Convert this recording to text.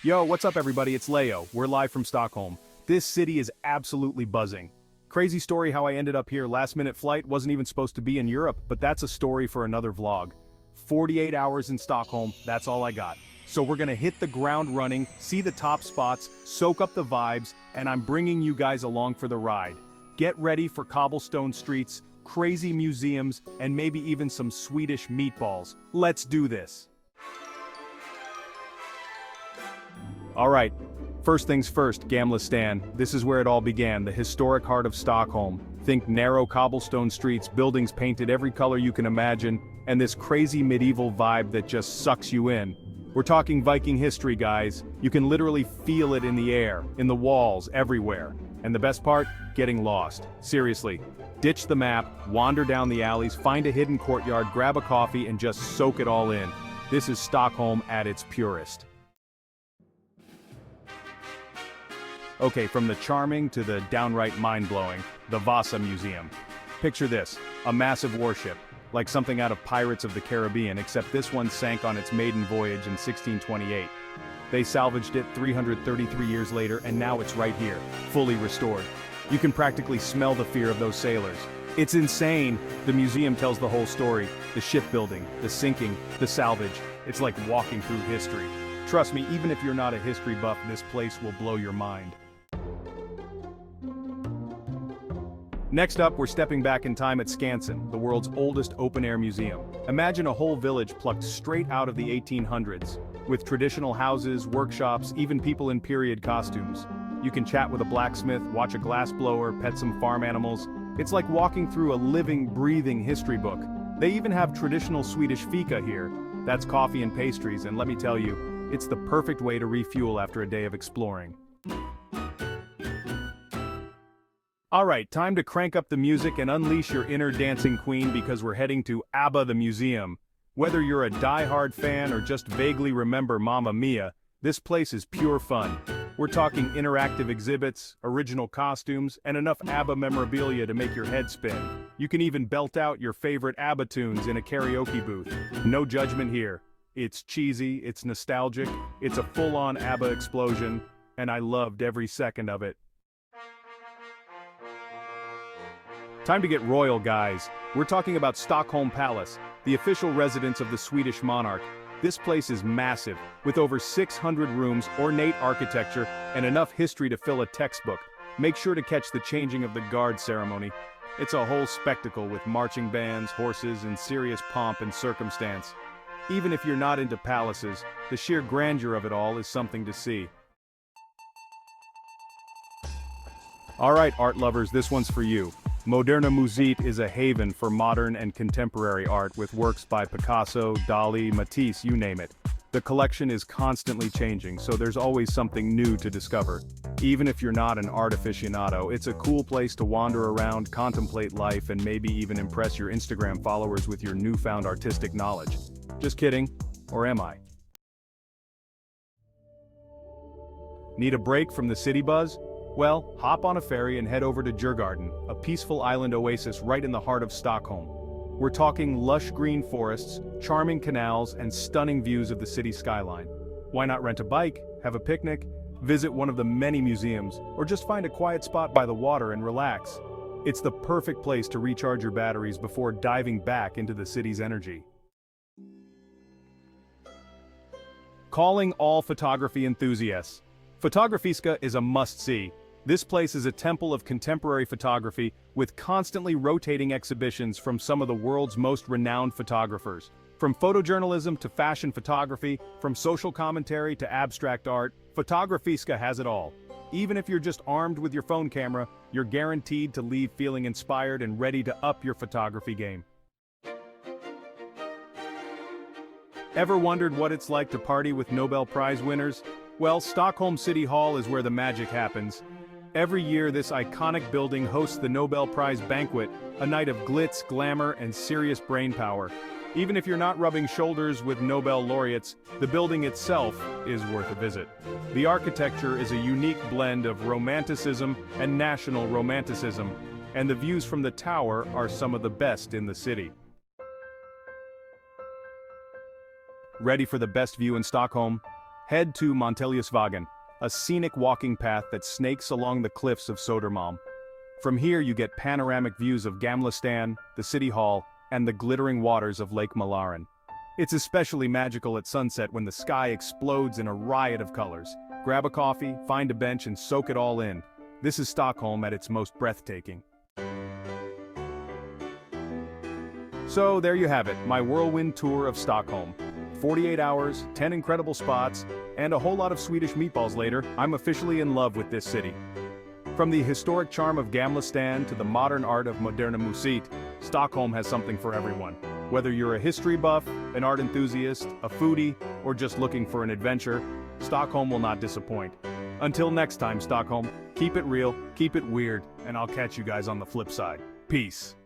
Yo, what's up everybody, it's Leo. We're live from Stockholm. This city is absolutely buzzing. Crazy story how I ended up here, last minute flight, wasn't even supposed to be in Europe, but that's a story for another vlog. 48 hours in Stockholm, that's all I got. So we're gonna hit the ground running, see the top spots, soak up the vibes, and I'm bringing you guys along for the ride. Get ready for cobblestone streets, crazy museums, and maybe even some Swedish meatballs. Let's do this. Alright, first things first, Gamla Stan. This is where it all began, the historic heart of Stockholm. Think narrow cobblestone streets, buildings painted every color you can imagine, and this crazy medieval vibe that just sucks you in. We're talking Viking history, guys. You can literally feel it in the air, in the walls, everywhere. And the best part? Getting lost. Seriously. Ditch the map, wander down the alleys, find a hidden courtyard, grab a coffee, and just soak it all in. This is Stockholm at its purest. Okay, from the charming to the downright mind-blowing, the Vasa Museum. Picture this, a massive warship, like something out of Pirates of the Caribbean, except this one sank on its maiden voyage in 1628. They salvaged it 333 years later, and now it's right here, fully restored. You can practically smell the fear of those sailors. It's insane! The museum tells the whole story, the shipbuilding, the sinking, the salvage. It's like walking through history. Trust me, even if you're not a history buff, this place will blow your mind. Next up, we're stepping back in time at Skansen, the world's oldest open-air museum. Imagine a whole village plucked straight out of the 1800s, with traditional houses, workshops, even people in period costumes. You can chat with a blacksmith, watch a glassblower, pet some farm animals. It's like walking through a living, breathing history book. They even have traditional Swedish fika here. That's coffee and pastries, and let me tell you, it's the perfect way to refuel after a day of exploring. Alright, time to crank up the music and unleash your inner dancing queen because we're heading to ABBA the Museum. Whether you're a die-hard fan or just vaguely remember Mamma Mia, this place is pure fun. We're talking interactive exhibits, original costumes, and enough ABBA memorabilia to make your head spin. You can even belt out your favorite ABBA tunes in a karaoke booth. No judgment here. It's cheesy, it's nostalgic, it's a full-on ABBA explosion, and I loved every second of it. Time to get royal, guys. We're talking about Stockholm Palace, the official residence of the Swedish monarch. This place is massive, with over 600 rooms, ornate architecture, and enough history to fill a textbook. Make sure to catch the changing of the guard ceremony. It's a whole spectacle with marching bands, horses, and serious pomp and circumstance. Even if you're not into palaces, the sheer grandeur of it all is something to see. Alright, art lovers, this one's for you. Moderna Museet is a haven for modern and contemporary art with works by Picasso, Dali, Matisse, you name it. The collection is constantly changing, so there's always something new to discover. Even if you're not an art aficionado, it's a cool place to wander around, contemplate life, and maybe even impress your Instagram followers with your newfound artistic knowledge. Just kidding, or am I? Need a break from the city buzz? Well, hop on a ferry and head over to Djurgården, a peaceful island oasis right in the heart of Stockholm. We're talking lush green forests, charming canals, and stunning views of the city skyline. Why not rent a bike, have a picnic, visit one of the many museums, or just find a quiet spot by the water and relax? It's the perfect place to recharge your batteries before diving back into the city's energy. Calling all photography enthusiasts. Photographiska is a must-see. This place is a temple of contemporary photography with constantly rotating exhibitions from some of the world's most renowned photographers. From photojournalism to fashion photography, from social commentary to abstract art, Photographiska has it all. Even if you're just armed with your phone camera, you're guaranteed to leave feeling inspired and ready to up your photography game. Ever wondered what it's like to party with Nobel Prize winners? Well, Stockholm City Hall is where the magic happens. Every year, this iconic building hosts the Nobel Prize banquet, a night of glitz, glamour, and serious brainpower. Even if you're not rubbing shoulders with Nobel laureates, the building itself is worth a visit. The architecture is a unique blend of romanticism and national romanticism, and the views from the tower are some of the best in the city. Ready for the best view in Stockholm? Head to Monteliusvägen, a scenic walking path that snakes along the cliffs of Södermalm. From here you get panoramic views of Gamla Stan, the city hall, and the glittering waters of Lake Mälaren. It's especially magical at sunset when the sky explodes in a riot of colors. Grab a coffee, find a bench, and soak it all in. This is Stockholm at its most breathtaking. So there you have it, my whirlwind tour of Stockholm. 48 hours, 10 incredible spots, and a whole lot of Swedish meatballs later, I'm officially in love with this city. From the historic charm of Gamla Stan to the modern art of Moderna Museet, Stockholm has something for everyone. Whether you're a history buff, an art enthusiast, a foodie, or just looking for an adventure, Stockholm will not disappoint. Until next time, Stockholm, keep it real, keep it weird, and I'll catch you guys on the flip side. Peace.